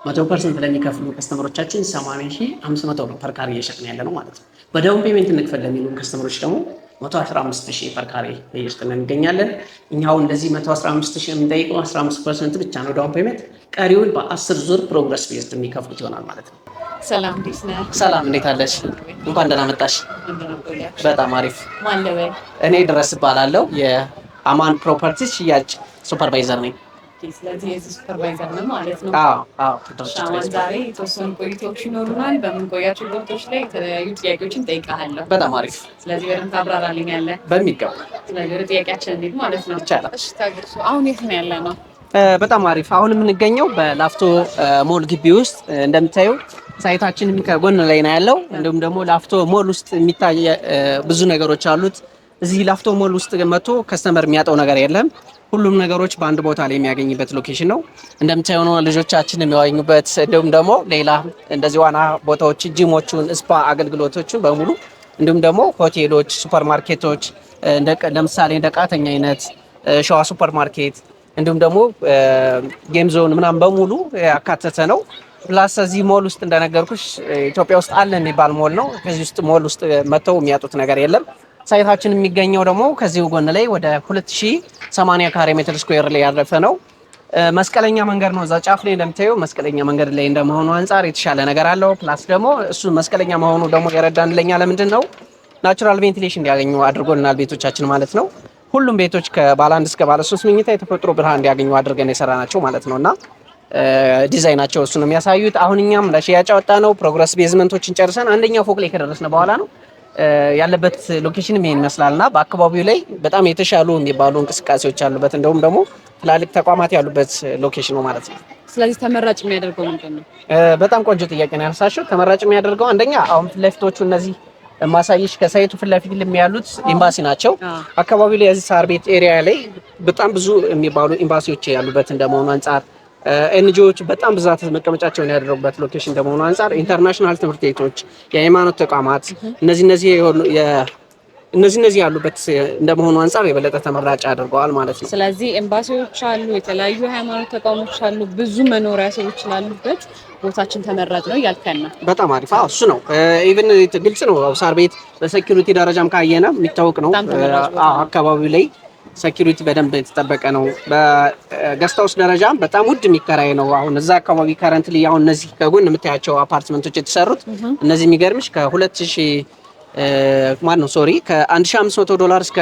100% ለሚከፍሉ ከስተመሮቻችን 80500 ብር ፐር ካሬ እየሸጥን ያለ ነው ማለት ነው። በዳውን ፔመንት እንክፈል ለሚሉ ከስተመሮች ደግሞ 115000 ፐር ካሬ እየሸጥን እንገኛለን። እኛው እንደዚህ 115000 የምንጠይቀው 15% ብቻ ነው ዳውን ፔመንት፣ ቀሪውን በ10 ዙር ፕሮግረስ ቤዝድ የሚከፍሉት ይሆናል ማለት ነው። ሰላም እንዴት ነህ? ሰላም እንዴት አለሽ? እንኳን ደህና መጣሽ። በጣም አሪፍ። ማን ልበል? እኔ ድረስ እባላለሁ የአማን ፕሮፐርቲስ ሽያጭ ሱፐርቫይዘር ነኝ። ስለዚህ የዚህ ሱፐርቫይዘር ነው ማለት ነው። አዎ ዛሬ የተወሰኑ ቆይታዎች ይኖሩናል። በምንቆያቸው ቆይታዎች ላይ የተለያዩ ጥያቄዎችን ጠይቃለሁ። በጣም አሪፍ። ስለዚህ በደንብ ታብራራልኛለህ? በሚገባ። ስለዚህ ወደ ጥያቄያችን እንሂድ ማለት ነው። ይቻላል። እሺ ታግሱ። አሁን የት ነው ያለ ነው? በጣም አሪፍ። አሁን የምንገኘው በላፍቶ ሞል ግቢ ውስጥ እንደምታዩ ሳይታችን ከጎን ላይ ነው ያለው። እንዲሁም ደግሞ ላፍቶ ሞል ውስጥ የሚታይ ብዙ ነገሮች አሉት። እዚህ ላፍቶ ሞል ውስጥ መጥቶ ከስተመር የሚያጣው ነገር የለም። ሁሉም ነገሮች በአንድ ቦታ ላይ የሚያገኝበት ሎኬሽን ነው። እንደምታዩ ነው ልጆቻችን የሚያገኙበት፣ እንዲሁም ደግሞ ሌላ እንደዚህ ዋና ቦታዎች፣ ጂሞቹን፣ ስፓ አገልግሎቶችን በሙሉ እንዲሁም ደግሞ ሆቴሎች፣ ሱፐርማርኬቶች ለምሳሌ እንደ ቃተኛ አይነት ሸዋ ሱፐርማርኬት እንዲሁም ደግሞ ጌም ዞን ምናምን በሙሉ ያካተተ ነው። ፕላስ እዚህ ሞል ውስጥ እንደነገርኩሽ ኢትዮጵያ ውስጥ አለ የሚባል ሞል ነው። ከዚህ ውስጥ ሞል ውስጥ መጥተው የሚያጡት ነገር የለም። ሳይታችን የሚገኘው ደግሞ ከዚሁ ጎን ላይ ወደ 2080 ካሬ ሜትር ስኩዌር ላይ ያረፈ ነው። መስቀለኛ መንገድ ነው። እዛ ጫፍ ላይ እንደምታዩ መስቀለኛ መንገድ ላይ እንደመሆኑ አንጻር የተሻለ ነገር አለው። ፕላስ ደግሞ እሱ መስቀለኛ መሆኑ ደግሞ የረዳን ለኛ ለምንድን ነው ናቹራል ቬንቲሌሽን እንዲያገኙ አድርጎልናል ቤቶቻችን ማለት ነው። ሁሉም ቤቶች ከባለ 1 እስከ ባለ 3 መኝታ የተፈጥሮ ብርሃን እንዲያገኙ አድርገን የሰራናቸው ማለት ነውና ዲዛይናቸው እሱ ነው የሚያሳዩት። አሁን እኛም ለሽያጭ ወጣ ነው ፕሮግረስ ቤዝመንቶችን ጨርሰን አንደኛው ፎቅ ላይ ከደረስን በኋላ ነው ያለበት ሎኬሽን ይሄን ይመስላልና በአካባቢው ላይ በጣም የተሻሉ የሚባሉ እንቅስቃሴዎች ያሉበት እንደውም ደግሞ ትላልቅ ተቋማት ያሉበት ሎኬሽን ነው ማለት ነው። ስለዚህ ተመራጭ የሚያደርገው ምንድን ነው? በጣም ቆንጆ ጥያቄ ነው ያነሳሽው። ተመራጭ የሚያደርገው አንደኛ አሁን ፊት ለፊቶቹ እነዚህ ማሳየሽ ከሳይቱ ፊት ለፊት ያሉት ኤምባሲ ናቸው። አካባቢው ላይ እዚህ ሳር ቤት ኤሪያ ላይ በጣም ብዙ የሚባሉ ኤምባሲዎች ያሉበት እንደመሆኑ አንጻር ኤንጂኦዎች በጣም ብዛት መቀመጫቸውን ያደረጉበት ሎኬሽን እንደመሆኑ አንጻር ኢንተርናሽናል ትምህርት ቤቶች፣ የሃይማኖት ተቋማት እነዚህ ያሉበት እንደመሆኑ አንጻር የበለጠ ተመራጭ አድርገዋል ማለት ነው። ስለዚህ ኤምባሲዎች አሉ፣ የተለያዩ ሃይማኖት ተቋሞች አሉ፣ ብዙ መኖሪያ ሰዎች ላሉበት ቦታችን ተመራጭ ነው እያልከን ነው። በጣም አሪፍ። አዎ እሱ ነው። ኢቭን ግልጽ ነው። ሳር ቤት በሴኩሪቲ ደረጃም ካየነ የሚታወቅ ነው። አካባቢው ላይ ሴኩሪቲ በደንብ የተጠበቀ ነው። በገስት ሃውስ ደረጃም በጣም ውድ የሚከራይ ነው። አሁን እዛ አካባቢ ከረንትሊ አሁን እነዚህ ከጎን የምታያቸው አፓርትመንቶች የተሰሩት እነዚህ የሚገርምሽ ከ1500 ዶላር እስከ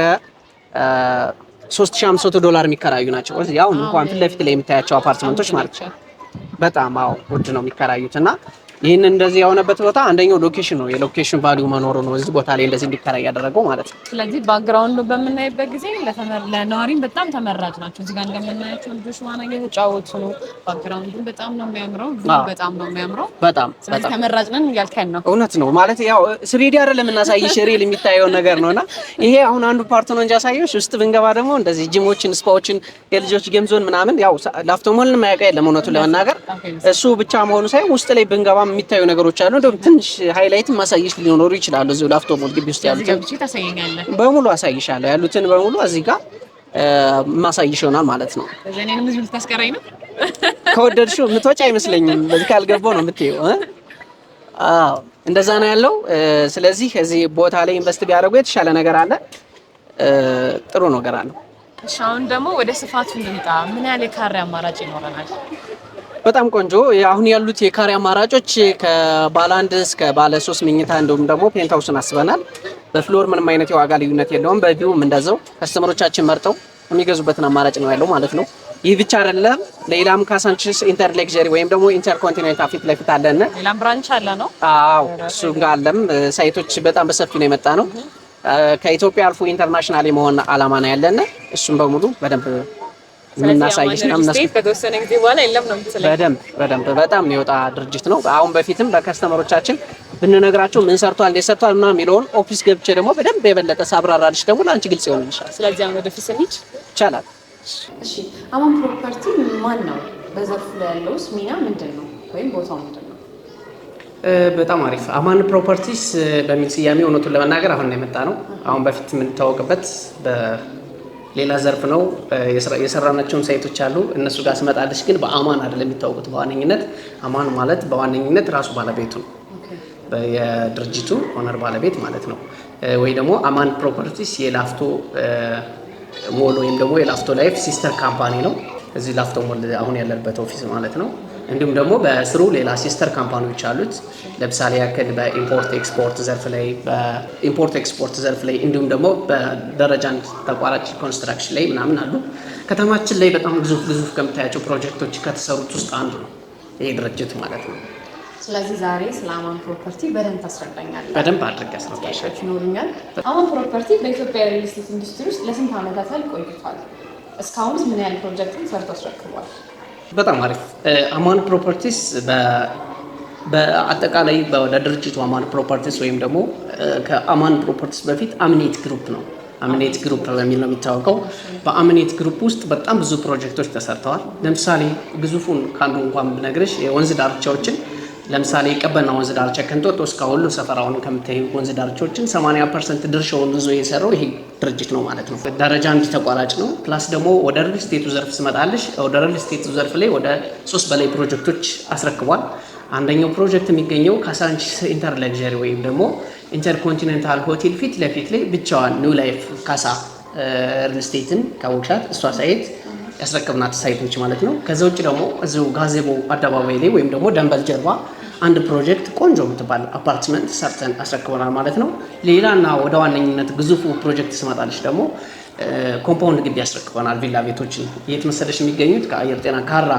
$3500 የሚከራዩ ናቸው። እዚህ አሁን እንኳን ፊት ለፊት ላይ የምታያቸው አፓርትመንቶች ማለት ነው። በጣም ውድ ነው የሚከራዩት እና ይህን እንደዚህ የሆነበት ቦታ አንደኛው ሎኬሽን ነው። የሎኬሽን ቫልዩ መኖሩ ነው እዚህ ቦታ ላይ እንደዚህ እንዲከራይ ያደረገው ማለት ነው። ስለዚህ ባክግራውንዱ በምናይበት ጊዜ ለነዋሪም በጣም ተመራጭ ናቸው። እዚህ ጋር እንደምናያቸው ልጆች ዋና እየተጫወቱ ነው። ባክግራውንዱ በጣም ነው የሚያምረው። በጣም ነው የሚያምረው። በጣም ተመራጭ ነን እያልከን ነው። እውነት ነው ማለት ያው ስሪዲ አይደለም እናሳይሽ ሪል የሚታየው ነገር ነውና ይሄ አሁን አንዱ ፓርት ነው እንጂ አሳየሽ ውስጥ ብንገባ ደግሞ እንደዚህ ጂሞችን፣ ስፓዎችን፣ የልጆች ጌም ዞን ምናምን ያው ላፍቶ ሞልን ማያውቅ የለም እውነቱን ለመናገር እሱ ብቻ መሆኑ ሳይሆን ውስጥ ላይ ብንገባ የሚታዩ ነገሮች አሉ። እንደውም ትንሽ ሃይላይት ማሳየሽ ሊኖሩ ይችላሉ። እዚሁ ላፍቶ ሞል ግቢ ውስጥ ያሉትን በሙሉ አሳይሻለሁ። ያሉትን በሙሉ እዚህ ጋር ማሳይሽ ይሆናል ማለት ነው። እኔንም እዚህ ልታስቀረኝ ነው? ከወደድሽው የምትወጪ አይመስለኝም። በዚህ ካልገባው ነው የምትይው። እንደዛ ነው ያለው። ስለዚህ እዚህ ቦታ ላይ ኢንቨስት ቢያደርጉ የተሻለ ነገር አለ፣ ጥሩ ነገር አለ። እሺ አሁን ደግሞ ወደ ስፋቱ እንምጣ። ምን ያህል የካሬ አማራጭ ይኖረናል? በጣም ቆንጆ። አሁን ያሉት የካሬ አማራጮች ከባለ 1 እስከ ባለ 3 መኝታ እንዲሁም ደግሞ ፔንታውስን አስበናል። በፍሎር ምንም አይነት የዋጋ ልዩነት የለውም። በቪውም እንደዛው ከስተመሮቻችን መርጠው የሚገዙበትን አማራጭ ነው ያለው ማለት ነው። ይህ ብቻ አይደለም፣ ሌላም ካሳንቺስ ኢንተር ሌክዠሪ ወይም ደግሞ ኢንተር ኮንቲኔንታል ፊት ለፊት አለን። ሌላም ብራንች አለ ነው? አዎ እሱ ጋር አለም። ሳይቶች በጣም በሰፊው ነው የመጣ ነው። ከኢትዮጵያ አልፎ ኢንተርናሽናል የመሆን አላማ ነው ያለን። እሱም በሙሉ በደንብ ምናሳይሽና ምናስከፍ ከተወሰነ ጊዜ በኋላ የለም ነው የምትለኝ? በደንብ በጣም የሚወጣ ድርጅት ነው። አሁን በፊትም በከስተመሮቻችን ብንነግራቸው ምን ሰርቷል እንዴት ሰርቷል እና የሚለውን ኦፊስ ገብቼ ደግሞ በደንብ የበለጠ ሳብራራልሽ ደግሞ ለአንቺ ግልጽ ይሆንልሻል። ስለዚህ አሁን ወደ ኦፊስ እንሂድ ይቻላል። እሺ አማን ፕሮፐርቲ ማን ነው? በዘርፉ ላይ ያለውስ ሚና ምንድን ነው ወይም ቦታው ምንድን ነው? በጣም አሪፍ። አማን ፕሮፐርቲስ በሚል ስያሜ እውነቱን ለመናገር አሁን ነው የመጣ ነው። አሁን በፊት የምንታወቅበት ሌላ ዘርፍ ነው። የሰራናቸውን ሳይቶች አሉ። እነሱ ጋር ስመጣለች ግን በአማን አይደለም የሚታወቁት። በዋነኝነት አማን ማለት በዋነኝነት ራሱ ባለቤቱ ነው፣ የድርጅቱ ኦነር ባለቤት ማለት ነው። ወይ ደግሞ አማን ፕሮፐርቲስ የላፍቶ ሞል ወይም ደግሞ የላፍቶ ላይፍ ሲስተር ካምፓኒ ነው። እዚህ ላፍቶ ሞል አሁን ያለበት ኦፊስ ማለት ነው። እንዲሁም ደግሞ በስሩ ሌላ ሲስተር ካምፓኒዎች አሉት። ለምሳሌ ያክል በኢምፖርት ኤክስፖርት ዘርፍ ላይ እንዲሁም ደግሞ በደረጃ ተቋራጭ ኮንስትራክሽን ላይ ምናምን አሉ። ከተማችን ላይ በጣም ግዙፍ ከምታያቸው ፕሮጀክቶች ከተሰሩት ውስጥ አንዱ ነው ይሄ ድርጅት ማለት ነው። ስለዚህ ዛሬ ስለ አማን ፕሮፐርቲ በደንብ ታስረዳኛለህ? በደንብ አድርጌ አስረዳሻለሁ። ይኖሩኛል። አማን ፕሮፐርቲ በኢትዮጵያ ሪል ስቴት ኢንዱስትሪ ውስጥ ለስንት ዓመታት ያህል ቆይቷል? እስካሁንስ ምን ያህል ፕሮጀክትን ሰርቶ አስረክቧል? በጣም አሪፍ። አማን ፕሮፐርቲስ በአጠቃላይ ወደ ድርጅቱ አማን ፕሮፐርቲስ ወይም ደግሞ ከአማን ፕሮፐርቲስ በፊት አምኔት ግሩፕ ነው። አምኔት ግሩፕ በሚል ነው የሚታወቀው። በአምኔት ግሩፕ ውስጥ በጣም ብዙ ፕሮጀክቶች ተሰርተዋል። ለምሳሌ ግዙፉን ካንዱ እንኳን ብነግርሽ የወንዝ ዳርቻዎችን ለምሳሌ ቀበና ወንዝ ዳርቻ ከንጦጦ እስከ ወሎ ሰፈራውን ከምታዩ ወንዝ ዳርቻዎችን 80% ድርሻውን ይዞ የሰራው ይሄ ድርጅት ነው ማለት ነው። ደረጃ አንድ ተቋራጭ ነው። ፕላስ ደግሞ ወደ ሪል ስቴቱ ዘርፍ ስመጣልሽ ወደ ሪል ስቴቱ ዘርፍ ላይ ወደ 3 በላይ ፕሮጀክቶች አስረክቧል። አንደኛው ፕሮጀክት የሚገኘው ካሳንቺስ ኢንተር ለግዠሪ ወይም ደግሞ ኢንተርኮንቲኔንታል ሆቴል ፊት ለፊት ላይ ብቻዋን ኒው ላይፍ ካሳ ሪል ስቴትን ካወቅሻት እሷ ሳይት ያስረከብናት ሳይቶች ማለት ነው። ከዛ ውጭ ደግሞ እዚሁ ጋዜቦ አደባባይ ላይ ወይም ደግሞ ደንበል ጀርባ አንድ ፕሮጀክት ቆንጆ የምትባል አፓርትመንት ሰርተን አስረክበናል ማለት ነው። ሌላና ወደ ዋነኝነት ግዙፉ ፕሮጀክት ስመጣለች ደግሞ ኮምፓውንድ ግቢ ያስረክበናል። ቪላ ቤቶችን የት መሰለሽ የሚገኙት ከአየር ጤና ካራ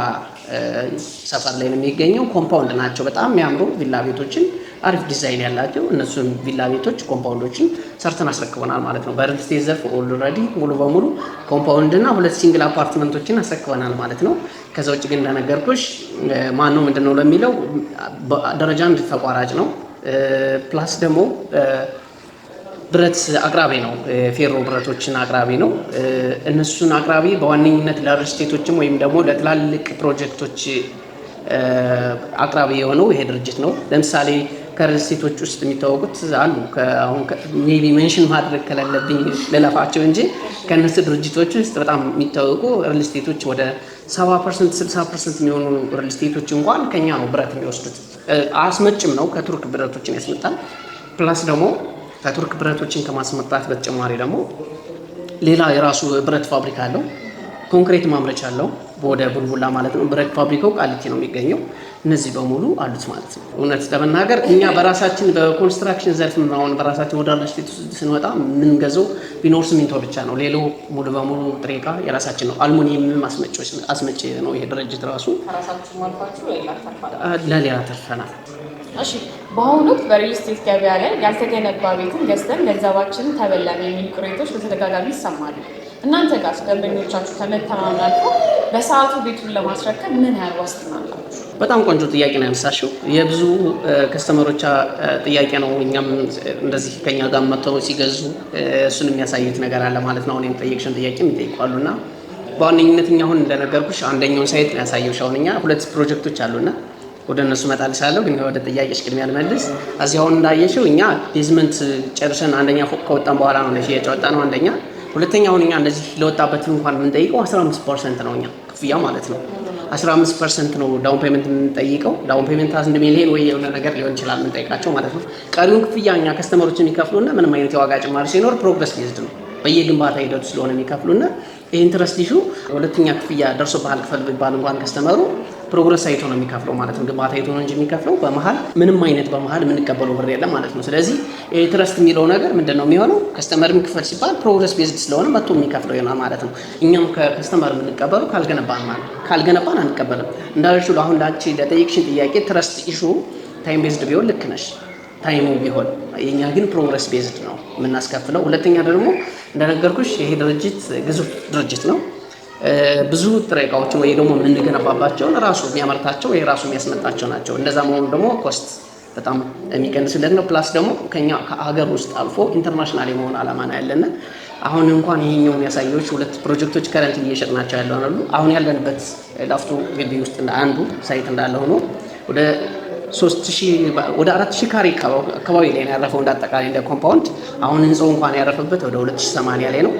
ሰፈር ላይ ነው የሚገኘው። ኮምፓውንድ ናቸው፣ በጣም የሚያምሩ ቪላ ቤቶችን አሪፍ ዲዛይን ያላቸው እነሱን ቪላ ቤቶች ኮምፓውንዶችን ሰርተን አስረክበናል ማለት ነው። በሪል ስቴት ዘርፍ ኦልሬዲ ሙሉ በሙሉ ኮምፓውንድ እና 2 ሲንግል አፓርትመንቶችን አስረክበናል ማለት ነው። ከዛ ውጭ ግን እንደነገርኩሽ ማነው ምንድነው ለሚለው ደረጃ አንድ ተቋራጭ ነው። ፕላስ ደግሞ ብረት አቅራቢ ነው። ፌሮ ብረቶችን አቅራቢ ነው። እነሱን አቅራቢ በዋነኝነት ለሪል ስቴቶችም ወይም ደግሞ ለትላልቅ ፕሮጀክቶች አቅራቢ የሆነው ይሄ ድርጅት ነው። ለምሳሌ ከሪል ስቴቶች ውስጥ የሚታወቁት አሉ። አሁን ሜቢ ሜንሽን ማድረግ ከሌለብኝ ልለፋቸው እንጂ ከእነሱ ድርጅቶች ውስጥ በጣም የሚታወቁ ሪል ስቴቶች ወደ 70% 60% የሚሆኑ ሪል ስቴቶች እንኳን ከኛ ነው ብረት የሚወስዱት። አስመጭም ነው፣ ከቱርክ ብረቶችን ያስመጣል። ፕላስ ደግሞ ከቱርክ ብረቶችን ከማስመጣት በተጨማሪ ደግሞ ሌላ የራሱ ብረት ፋብሪካ አለው። ኮንክሪት ማምረቻ አለው ወደ ቡልቡላ ማለት ነው። ብረት ፋብሪካው ቃሊቲ ነው የሚገኘው። እነዚህ በሙሉ አሉት ማለት ነው። እውነት ለመናገር እኛ በራሳችን በኮንስትራክሽን ዘርፍ አሁን በራሳችን ወደ ሪል ስቴት ስንወጣ የምንገዛው ቢኖር ሲሚንቶ ብቻ ነው። ሌላው ሙሉ በሙሉ ጥሬ ዕቃ የራሳችን ነው። አልሙኒየም አስመጪ ነው ይሄ ድርጅት ራሱ። ለሌላ ተርፈናል። እሺ፣ በአሁኑ ወቅት በሪል ስቴት ገበያ ላይ ያልተገነባ ቤትን ገዝተን ገንዘባችንን ተበላን የሚሉ ቅሬታዎች በተደጋጋሚ ይሰማሉ። እናንተ ጋር ደንበኞቻችሁ ከመተማመን አልፎ በሰዓቱ ቤቱን ለማስረከብ ምን ያህል ዋስትና አላችሁ? በጣም ቆንጆ ጥያቄ ነው ያነሳሽው። የብዙ ከስተመሮች ጥያቄ ነው። እኛም እንደዚህ ከኛ ጋር መጥተው ሲገዙ እሱን የሚያሳዩት ነገር አለ ማለት ነው። አሁን የጠየቅሽን ጥያቄ ይጠይቋሉና በዋነኝነት እኛ አሁን እንደነገርኩሽ አንደኛውን ሳይት ነው ያሳየሁሽ። አሁን እኛ 2 ፕሮጀክቶች አሉና ወደ እነሱ እመጣልሻለሁ። ግን ወደ ጥያቄሽ ቅድሚያ ልመልስ። እዚህ አሁን እንዳየሽው እኛ ቤዝመንት ጨርሰን አንደኛ ፎቅ ከወጣን በኋላ ነው ለሽያጭ ያወጣ ነው አንደኛ። ሁለተኛ አሁን እኛ እንደዚህ ለወጣበት እንኳን የምንጠይቀው 15% ነው እኛ ክፍያ ማለት ነው። 15% ነው ዳውን ፔመንት የምንጠይቀው። ዳውን ፔመንት 1 ሚሊዮን ወይ የሆነ ነገር ሊሆን ይችላል የምንጠይቃቸው ማለት ነው። ቀሪውን ክፍያ እኛ ከስተመሮች የሚከፍሉና ምንም አይነት የዋጋ ጭማሪ ሲኖር ፕሮግረስ ቤዝድ ነው በየግንባታ ሂደቱ ስለሆነ የሚከፍሉና ኢንትረስት ኢሹ ሁለተኛ ክፍያ ደርሶ ባህል ክፈል ቢባል እንኳን ከስተመሩ ፕሮግረስ አይቶ ነው የሚከፍለው ማለት ነው። ግንባታ አይቶ ነው እንጂ የሚከፍለው በመሃል ምንም አይነት በመሃል የምንቀበለው ብር የለም ማለት ነው። ስለዚህ ኢንትረስት የሚለው ነገር ምንድነው የሚሆነው? ከስተመር የሚከፈል ሲባል ፕሮግረስ ቤዝድ ስለሆነ መጥቶ የሚከፍለው ይሆናል ማለት ነው። እኛም ከከስተመር የምንቀበለው ካልገነባን ማለት ካልገነባን አንቀበልም። እንዳልሽው አሁን ላንቺ ለጠየቅሽን ጥያቄ ትረስት ኢሹ ታይም ቤዝድ ቢሆን ልክ ነሽ። ታይሙ ቢሆን የኛ ግን ፕሮግረስ ቤዝድ ነው የምናስከፍለው። ሁለተኛ ደግሞ እንደነገርኩሽ ይሄ ድርጅት ግዙፍ ድርጅት ነው። ብዙ ጥሬ ዕቃዎችን ወይ ደግሞ የምንገነባባቸውን ራሱ የሚያመርታቸው ወይ ራሱ የሚያስመጣቸው ናቸው። እንደዛ መሆኑ ደግሞ ኮስት በጣም የሚቀንስልን ነው። ፕላስ ደግሞ ከኛ ከሀገር ውስጥ አልፎ ኢንተርናሽናል የመሆን ዓላማ ነው ያለን። አሁን እንኳን ይሄኛውን ያሳየሁሽ 2 ፕሮጀክቶች ከረንት እየሸጥናቸው ያለው አሉ። አሁን ያለንበት ላፍቶ ግቢ ውስጥ አንዱ ሳይት እንዳለ ሆኖ ወደ 4000 ካሬ አካባቢ ላይ ነው ያረፈው እንዳጠቃላይ እንደ ኮምፓውንድ። አሁን ህንጻው እንኳን ያረፈበት ወደ 2080 ላይ ነው።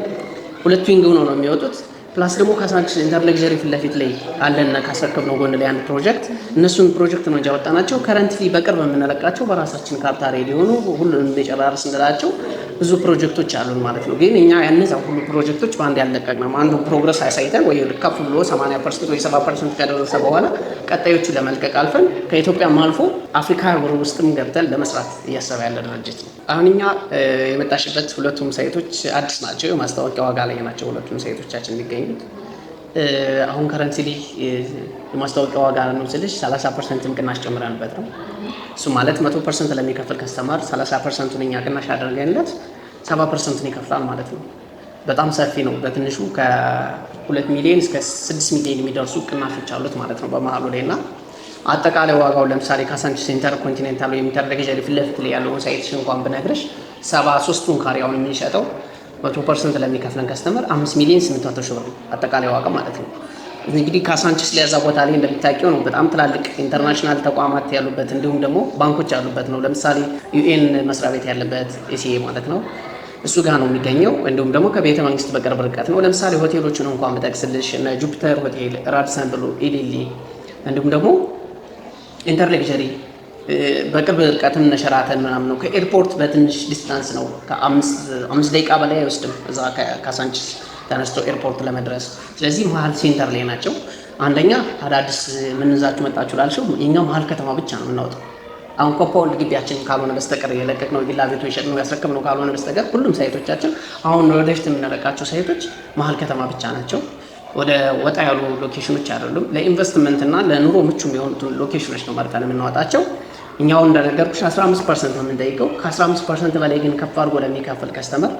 ሁለት ዊንግ ሆኖ ነው የሚወጡት። ፕላስ ደግሞ ካሳንቺስ ኢንተር ለግዠሪ ፊት ለፊት ላይ አለን ካስረከብነው ጎን ላይ አንድ ፕሮጀክት እነሱን ፕሮጀክት ነው እንጂ ያወጣናቸው ከረንትሊ በቅርብ የምንለቃቸው በራሳችን ካርታ ሬዲ ሆኖ ሁሉንም እንደጨራርስ እንላቸው ብዙ ፕሮጀክቶች አሉን ማለት ነው። ግን እኛ ያነዛው ሁሉ ፕሮጀክቶች በአንድ ያለቀቅነው አንዱ ፕሮግረስ አሳይተን ወይ ከፍ ብሎ 80% ወይ 70% ከደረሰ በኋላ ቀጣዮቹ ለመልቀቅ አልፈን ከኢትዮጵያም አልፎ አፍሪካ ውስጥም ገብተን ለመስራት እያሰበ ያለ ድርጅት ነው። አሁን እኛ የመጣሽበት ሁለቱም ሳይቶች አዲስ ናቸው፣ የማስታወቂያ ዋጋ ላይ ናቸው ሁለቱም ሳይቶቻችን የሚገኙት። አሁን ከረንትሊ የማስታወቂያ ዋጋ ነው ስልሽ 30% ቅናሽ ጨምረንበት ነው። እሱ ማለት 100% ለሚከፍል ከስተማር 30%ን እኛ ቅናሽ አድርገንለት 70%ን ይከፍላል ማለት ነው። በጣም ሰፊ ነው። በትንሹ ከ2 ሚሊዮን እስከ 6 ሚሊዮን የሚደርሱ ቅናሾች አሉት ማለት ነው በመሀሉ ላይ እና አጠቃላይ ዋጋው ለምሳሌ ካሳንቺስ ኢንተር ኮንቲኔንታል ወይ ኢንተር ለግዠሪ ፊት ለፊት ላይ ያለውን ሳይትሽ እንኳን ብነግርሽ 73ቱን ካሬውን የሚሸጠው 100% ለሚከፍለን ከስተመር 5 ሚሊዮን 800 ሺህ ብር አጠቃላይ ዋጋ ማለት ነው። እንግዲህ ካሳንቺስ ለዛ ቦታ ላይ እንደምታውቂው ነው በጣም ትላልቅ ኢንተርናሽናል ተቋማት ያሉበት እንዲሁም ደግሞ ባንኮች ያሉበት ነው። ለምሳሌ ዩኤን መስሪያ ቤት ያለበት ኤሲኤ ማለት ነው እሱ ጋር ነው የሚገኘው። እንዲሁም ደግሞ ከቤተ መንግስት በቅርብ ርቀት ነው። ለምሳሌ ሆቴሎችን እንኳን ብጠቅስልሽ እነ ጁፒተር ሆቴል፣ ራድሰን ብሉ፣ ኢሊሊ እንዲሁም ደግሞ ኢንተር ለግዠሪ በቅርብ ርቀትም እነ ሸራተን ምናምን ነው። ከኤርፖርት በትንሽ ዲስታንስ ነው። ከ5 ደቂቃ በላይ አይወስድም እዛ ካሳንቺስ ተነስቶ ኤርፖርት ለመድረስ። ስለዚህ መሀል ሴንተር ላይ ናቸው። አንደኛ አዳዲስ ምንዛችሁ መጣችሁ ላልሽው የኛ መሀል ከተማ ብቻ ነው የምናወጣው። አሁን ኮምፓውንድ ግቢያችን ካልሆነ በስተቀር የለቀቅነው ቪላ ቤቱ የሸጥነው ያስረከብነው ካልሆነ በስተቀር ሁሉም ሳይቶቻችን አሁን ወደፊት የምንለቃቸው ሳይቶች መሀል ከተማ ብቻ ናቸው። ወደ ወጣ ያሉ ሎኬሽኖች አይደሉም። ለኢንቨስትመንት እና ለኑሮ ምቹ የሚሆኑትን ሎኬሽኖች ነው መርጠን የምናወጣቸው። እኛው እንደነገርኩሽ 15% ነው የምንጠይቀው። ከ15% በላይ ግን ከፍ አድርጎ ለሚከፍል ከስተመር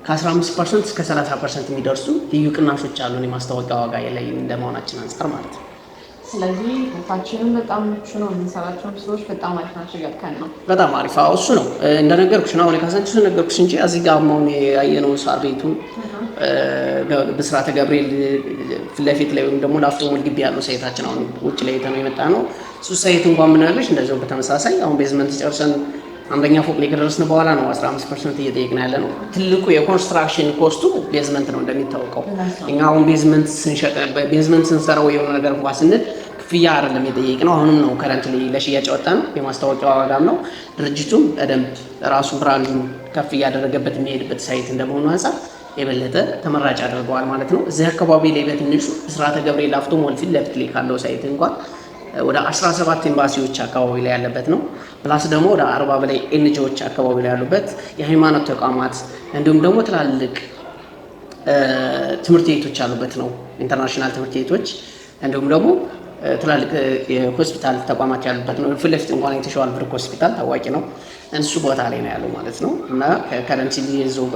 ከ15% እስከ 30% የሚደርሱ ልዩ ቅናሾች አሉን የማስታወቂያ ዋጋ ላይ እንደመሆናችን አንጻር ማለት ነው። ስለዚህ ቦታችንም በጣም ምቹ ነው፣ የምንሰራቸው ሰዎች በጣም አሪፍ ናቸው እያልከን ነው። በጣም አሪፍ እሱ ነው እንደነገርኩሽ ነው። አሁን ካሳንቺስ ነገርኩሽ እንጂ እዚህ ጋር አሁን ያየነው ሳር ቤቱን ብስራተ ገብርኤል ፊት ለፊት ላይ ወይም ደግሞ ላፍቶ ሞል ግቢ ያለው ሳይታችን አሁን ውጭ ላይ ነው የመጣ ነው። እሱ ሳይት እንኳን ምናልሽ እንደዚያው በተመሳሳይ አሁን ቤዝመንት ጨርሰን አንደኛ ፎቅ ላይ ከደረስን በኋላ ነው 15% እየጠየቅን ያለ ነው። ትልቁ የኮንስትራክሽን ኮስቱ ቤዝመንት ነው እንደሚታወቀው። እኛ አሁን ቤዝመንት ስንሰራ ወይ የሆነ ነገር እንኳን ስንል ክፍያ አይደለም የጠየቅነው። አሁንም ነው ከረንት ላይ ለሽያጭ ወጣን የማስታወቂያ ዋጋም ነው። ድርጅቱም በደንብ ራሱ ብራንዱን ከፍ እያደረገበት የሚሄድበት ሳይት እንደመሆኑ አንፃር የበለጠ ተመራጭ አድርገዋል ማለት ነው። እዚህ አካባቢ ላይ በትንሹ ብስራተ ገብርኤል ላፍቶ ሞል ፊት ለፊት ላይ ካለው ሳይት እንኳን ወደ 17 ኤምባሲዎች አካባቢ ላይ ያለበት ነው። ፕላስ ደግሞ ወደ 40 በላይ ኤንጂኦዎች አካባቢ ላይ ያሉበት የሃይማኖት ተቋማት እንዲሁም ደግሞ ትላልቅ ትምህርት ቤቶች ያሉበት ነው። ኢንተርናሽናል ትምህርት ቤቶች እንዲሁም ደግሞ ትላልቅ የሆስፒታል ተቋማት ያሉበት ነው። ፊት ለፊት እንኳን የተሻዋል ብርክ ሆስፒታል ታዋቂ ነው። እሱ ቦታ ላይ ነው ያለው ማለት ነው። እና ከረንሲ ይዘው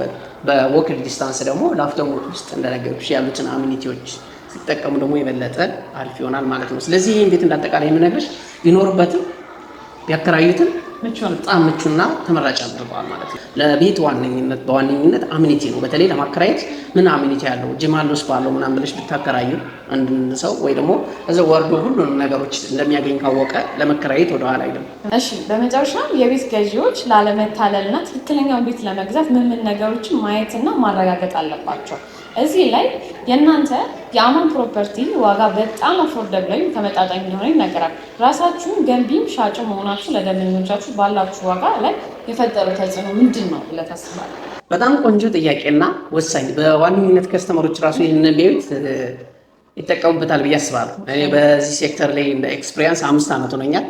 በወክል ዲስታንስ ደግሞ ላፍቶ ሞል ውስጥ እንደነገርኩሽ ያሉትን አሚኒቲዎች ሲጠቀሙ ደግሞ የበለጠ አሪፍ ይሆናል ማለት ነው። ስለዚህ ይህን ቤት እንዳጠቃላይ የምነግርሽ ቢኖርበትም ቢያከራዩትም በጣም ምቹና ተመራጭ አድርገዋል ማለት ነው። ለቤት በዋነኝነት አሚኒቲ ነው። በተለይ ለማከራየት ምን አሚኒቲ ያለው ጂም አለው ስፓ አለው ምናምን ብለሽ ብታከራዩ አንድ ሰው ወይ ደግሞ እዛው ወርዶ ሁሉንም ነገሮች እንደሚያገኝ ካወቀ ለመከራየት ወደ ኋላ አይደለም። እሺ፣ በመጨረሻም የቤት ገዢዎች ላለመታለልና ትክክለኛውን ቤት ለመግዛት ምን ነገሮችን ማየትና ማረጋገጥ አለባቸው? እዚህ ላይ የእናንተ የአማን ፕሮፐርቲ ዋጋ በጣም አፎርደብል ወይም ተመጣጣኝ እንደሆነ ይነገራል። ራሳችሁን ገንቢም ሻጭ መሆናችሁ ለደንበኞቻችሁ ባላችሁ ዋጋ ላይ የፈጠረው ተጽዕኖ ምንድን ነው ብለህ ታስባለህ? በጣም ቆንጆ ጥያቄና ወሳኝ። በዋነኝነት ከስተመሮች ራሱ ይህንን ቤት ይጠቀሙበታል ብዬ አስባለሁ። እኔ በዚህ ሴክተር ላይ እንደ ኤክስፒሪየንስ 5 ዓመት ሆኖኛል።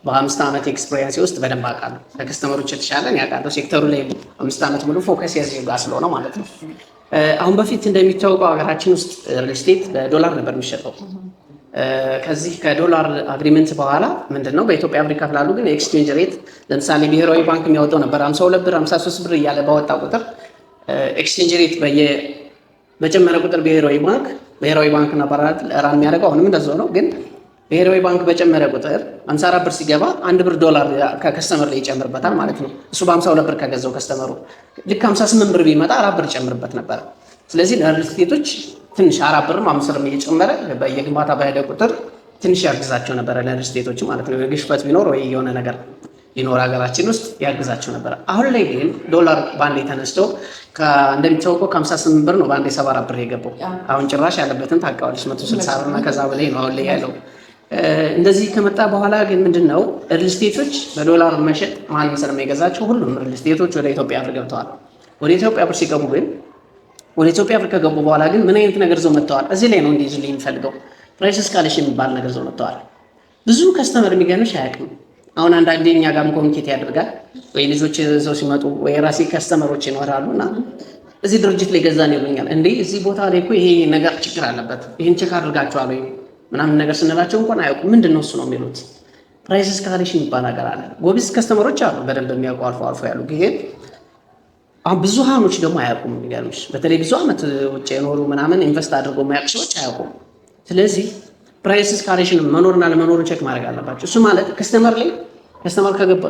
በ5 ዓመት ኤክስፒሪየንስ ውስጥ በደንብ አውቃለሁ። ከከስተመሮች የተሻለን ያውቃለሁ። ሴክተሩ ላይ 5 ዓመት ሙሉ ፎከስ ያዘው ጋር ስለሆነ ማለት ነው። አሁን በፊት እንደሚታወቀው ሀገራችን ውስጥ ሪል ስቴት በዶላር ነበር የሚሸጠው። ከዚህ ከዶላር አግሪመንት በኋላ ምንድነው በኢትዮጵያ አፍሪካ ፍላሉ ግን ኤክስቼንጅ ሬት ለምሳሌ ብሔራዊ ባንክ የሚያወጣው ነበር 52 ብር 53 ብር እያለ ባወጣ ቁጥር ኤክስቼንጅ ሬት በጨመረ ቁጥር ብሔራዊ ባንክ ነበር ራን የሚያደርገው። አሁንም እንደዛው ነው። ግን ብሔራዊ ባንክ በጨመረ ቁጥር 54 ብር ሲገባ 1 ብር ዶላር ከከስተመር ላይ ይጨምርበታል ማለት ነው። እሱ በ52 ብር ከገዛው ከስተመሩ ልክ 58 ብር ቢመጣ 4 ብር ይጨምርበት ነበር። ስለዚህ ለሪል ስቴቶች ትንሽ 4 ብርም 5 ብርም እየጨመረ በየግንባታ በሄደ ቁጥር ትንሽ ያግዛቸው ነበር ለሪል ስቴቶች ማለት ነው። ግሽበት ቢኖር ወይ የሆነ ነገር ይኖር ሀገራችን ውስጥ ያግዛቸው ነበር። አሁን ላይ ግን ዶላር ባንዴ ተነስቶ እንደሚታወቀው ከ58 ብር ነው ባንዴ 74 ብር የገባው። አሁን ጭራሽ ያለበትን ታውቃለች 160 ብር እና ከዛ በላይ ነው አሁን ላይ ያለው። እንደዚህ ከመጣ በኋላ ግን ምንድነው ሪል ስቴቶች በዶላር መሸጥ ማንም ስለማይገዛቸው ሁሉም ሪል ስቴቶች ወደ ኢትዮጵያ ብር ገብተዋል። ወደ ኢትዮጵያ ብር ሲገቡ ግን ወደ ኢትዮጵያ ብር ከገቡ በኋላ ግን ምን አይነት ነገር ይዘው መጥተዋል? እዚህ ላይ ነው እንዲይዙልኝ የሚፈልገው ፕራይስ እስካሌሽን የሚባል ነገር ይዘው መጥተዋል። ብዙ ከስተመር የሚገርምሽ አያውቅም። አሁን አንዳንዴ እኛ ጋርም ኮሚኒኬት ያደርጋል ወይ ልጆች ይዘው ሲመጡ ወይ ራሴ ከስተመሮች ይኖራሉና እዚህ ድርጅት ላይ ገዛን ይሉኛል። እንዴ እዚህ ቦታ ላይ እኮ ይሄ ነገር ችግር አለበት ይሄን ቼክ አድርጋችኋል ወይ ምናምን ነገር ስንላቸው እንኳን አያውቁም። ምንድነው እሱ ነው የሚሉት። ፕራይስ እስካሌሽን የሚባል ነገር አለ። ጎበዝ ከስተመሮች አሉ በደንብ የሚያውቁ አልፎ ያሉ ግን አሁን ብዙሃኖች ደግሞ አያውቁም። የሚገርምሽ በተለይ ብዙ ዓመት ውጭ የኖሩ ምናምን ኢንቨስት አድርገው የማያውቁ ሰዎች አያውቁም። ስለዚህ ፕራይስ እስካሌሽን መኖርና ለመኖሩን ቼክ ማድረግ አለባቸው። እሱ ማለት ከስተመር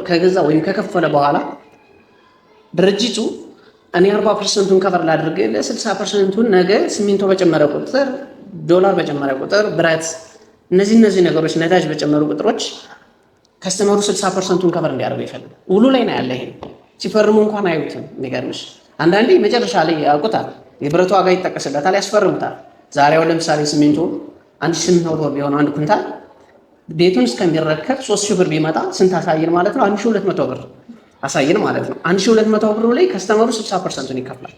ከገዛ ወይም ከከፈለ በኋላ ድርጅቱ እኔ 40%ቱን ከቨር ላድርግ ለ60%ቱን ነገ ሲሚንቶ በጨመረ ቁጥር ዶላር በጨመረ ቁጥር ብረት እነዚህ ነገሮች ነዳጅ በጨመሩ ቁጥሮች ከስተመሩ 60%ቱን ከቨር እንዲያደርገው ይፈልጋል። ውሉ ላይ ነው ያለ። ይሄ ሲፈርሙ እንኳን አዩትም። የሚገርምሽ አንዳንዴ መጨረሻ ላይ ያውቁታል። የብረቱ ዋጋ ይጠቀስለታል፣ ያስፈርሙታል። ዛሬው ለምሳሌ ሲሚንቶ 1800 ብር ቢሆን አንድ ኩንታል ቤቱን እስከሚረከብ 3000 ብር ቢመጣ ስንት አሳይን ማለት ነው? 1200 ብር አሳይን ማለት ነው። 1200 ብር ላይ ከስተመሩ 60%ቱን ይከፍላል።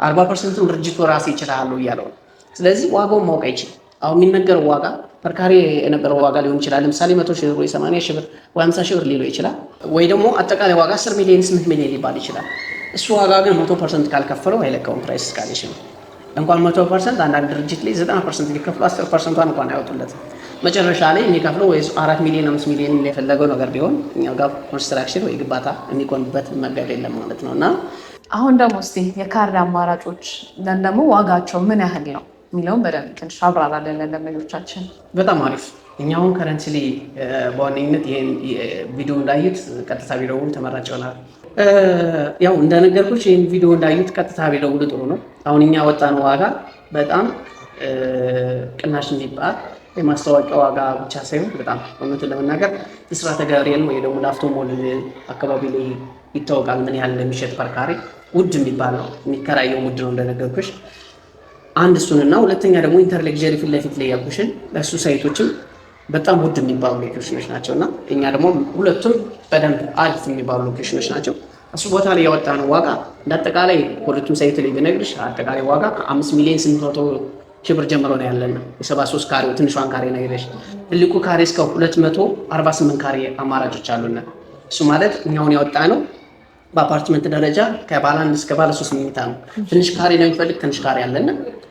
40%ቱን ድርጅቱ ራሱ ይችላል እያለው ነው። ስለዚህ ዋጋውን ማወቅ አይችልም። አሁን የሚነገረው ዋጋ ፐርካሬ የነበረው ዋጋ ሊሆን ይችላል። ለምሳሌ 100 ሺህ ብር ወይ 80 ሺህ ብር ወይ 50 ሺህ ብር ሊለው ይችላል። ወይ ደግሞ አጠቃላይ ዋጋ 10 ሚሊዮን 8 ሚሊዮን ሊባል ይችላል። እሱ ዋጋ ግን 100% ካልከፈለው አይለቀውም። ፕራይስ እስካሌሽን እንኳን 100% አንዳንድ ድርጅት ላይ 90% ሊከፍሉ 10%ቷን እንኳን አያወጡለትም። መጨረሻ ላይ የሚከፍለው ወይ 4 ሚሊዮን 5 ሚሊዮን የፈለገው ነገር ቢሆን እኛ ጋር ኮንስትራክሽን ወይ ግንባታ የሚቆምበት መንገድ የለም ማለት ነው። እና አሁን ደግሞ እስኪ የካርድ አማራጮች ደግሞ ዋጋቸው ምን ያህል ነው የሚለውን በደንብ ትንሽ አብራራለን ለደንበኞቻችን። በጣም አሪፍ። እኛ አሁን ከረንትሊ በዋነኝነት ይሄን ቪዲዮ እንዳዩት ቀጥታ ቢደውሉ ተመራጭ ይሆናል። ያው እንደነገርኩሽ ይሄን ቪዲዮ እንዳዩት ቀጥታ ቢደውሉ ጥሩ ነው። አሁን እኛ ወጣነው ዋጋ በጣም ቅናሽ የሚባል የማስታወቂያ ዋጋ ብቻ ሳይሆን በጣም እውነቱን ለመናገር ብስራተ ገብርኤል ወይ ደግሞ ላፍቶ ሞል አካባቢ ላይ ይታወቃል ምን ያህል እንደሚሸጥ ፐርካሬ ውድ የሚባል ነው። የሚከራየው ውድ ነው እንደነገርኩሽ። አንድ እሱንና ሁለተኛ ደግሞ ኢንተርሌክዠሪ ፊት ለፊት ላይ ያልኩሽን ለእሱ ሳይቶችም በጣም ውድ የሚባሉ ሎኬሽኖች ናቸው እና እኛ ደግሞ ሁለቱም በደንብ አሪፍ የሚባሉ ሎኬሽኖች ናቸው። እሱ ቦታ ላይ ያወጣነው ዋጋ እንዳጠቃላይ ሁለቱም ሳይት ላይ ብነግርሽ አጠቃላይ ዋጋ ከ5 ሚሊዮን 800 ሺህ ብር ጀምሮ ነው ያለና የ73 ካሬው ትንሿን ካሬ ነው ይለሽ ትልቁ ካሬ እስከ 248 ካሬ አማራጮች አሉና እሱ ማለት እኛውን ያወጣነው በአፓርትመንት ደረጃ ከባለ 1 እስከ ባለ 3 መኝታ ነው። ትንሽ ካሬ ነው የሚፈልግ ትንሽ ካሬ አለና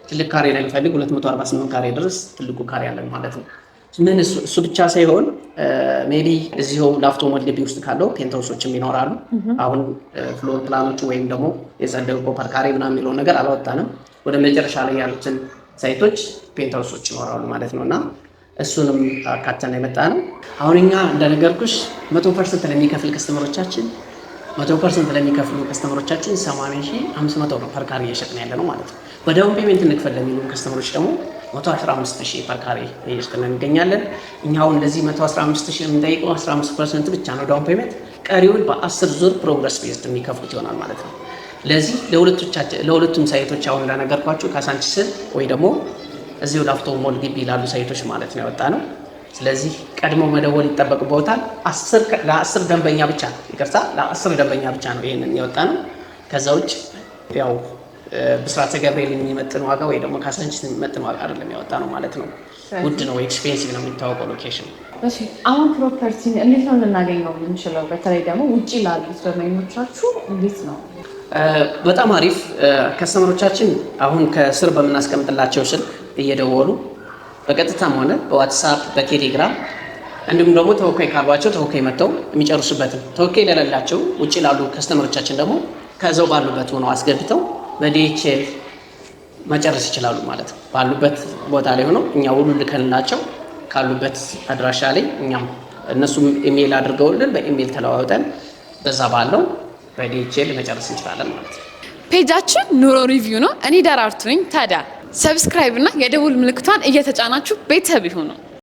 ትልቅ ካሬ ነው የሚፈልግ 248 ካሬ ድረስ ትልቁ ካሬ አለን ማለት ነው። ምን እሱ ብቻ ሳይሆን ሜቢ እዚሁ ላፍቶ ሞል ግቢ ውስጥ ካለው ፔንትሃውሶችም ይኖራሉ። አሁን ፍሎር ፕላኖቹ ወይም ደግሞ የጸደቁ ፐርካሬ ምናምን የሚለው ነገር አላወጣንም። ወደ መጨረሻ ላይ ያሉትን ሳይቶች ፔንትሃውሶች ይኖራሉ ማለት ነውና እሱንም አካተን የመጣ ነው። አሁን እኛ እንደነገርኩሽ 100% ለሚከፍል ከስተመሮቻችን 100% ለሚከፍሉ ከስተመሮቻችን 80500 ነው ፐርካሬ እየሸጥን ያለ ነው ማለት ነው። በዳውን ፔመንት እንክፈል ለሚሉ ከስተመሮች ደግሞ 115000 ፐርካሬ እየሸጥን እንገኛለን። እኛው እንደዚህ 115000 የምንጠይቀው 15% ብቻ ነው ዳውን ፔመንት፣ ቀሪውን በ10 ዙር ፕሮግረስ ቤዝድ የሚከፍሉት ይሆናል ማለት ነው። ለዚህ ለሁለቱም ሳይቶች አሁን እንደነገርኳችሁ ካሳንቺስ ወይ ደግሞ እዚሁ ላፍቶ ሞል ግቢ ላሉ ሳይቶች ማለት ነው ያወጣ ነው። ስለዚህ ቀድሞ መደወል ይጠበቅበታል። ለ10 ደንበኛ ብቻ ይቅርታ፣ ለ10 ደንበኛ ብቻ ነው ይሄንን ያወጣ ነው። ከዛ ውጭ ያው ብስራተ ገብርኤል የሚመጥን ዋጋ ወይ ደግሞ ካሳንቺስ የሚመጥን ዋጋ አይደለም ያወጣ ነው ማለት ነው። ውድ ነው፣ ኤክስፔንሲቭ ነው የሚታወቀው ሎኬሽን። እሺ አሁን ፕሮፐርቲ እንዴት ነው ልናገኘው የምንችለው? በተለይ ደግሞ ውጪ ላሉት ደንበኞቻችሁ እንዴት ነው? በጣም አሪፍ። ከስተመሮቻችን አሁን ከስር በምናስቀምጥላቸው ስልክ እየደወሉ በቀጥታም ሆነ በዋትሳፕ በቴሌግራም እንዲሁም ደግሞ ተወካይ ካሏቸው ተወካይ መጥተው የሚጨርሱበትን፣ ተወካይ ለሌላቸው ውጪ ላሉ ከስተመሮቻችን ደግሞ ከዛው ባሉበት ሆነው አስገብተው በዲኤችኤል መጨረስ ይችላሉ ማለት ነው። ባሉበት ቦታ ላይ ሆነው እኛ ሁሉ ልከንላቸው ካሉበት አድራሻ ላይ እኛም እነሱም ኢሜል አድርገውልን በኢሜል ተለዋውጠን በዛ ባለው በዲኤችኤል መጨረስ እንችላለን ማለት ነው። ፔጃችን ኑሮ ሪቪው ነው። እኔ ደራርቱ ነኝ። ታዲያ ሰብስክራይብ እና የደውል ምልክቷን እየተጫናችሁ ቤተሰብ ይሁኑ።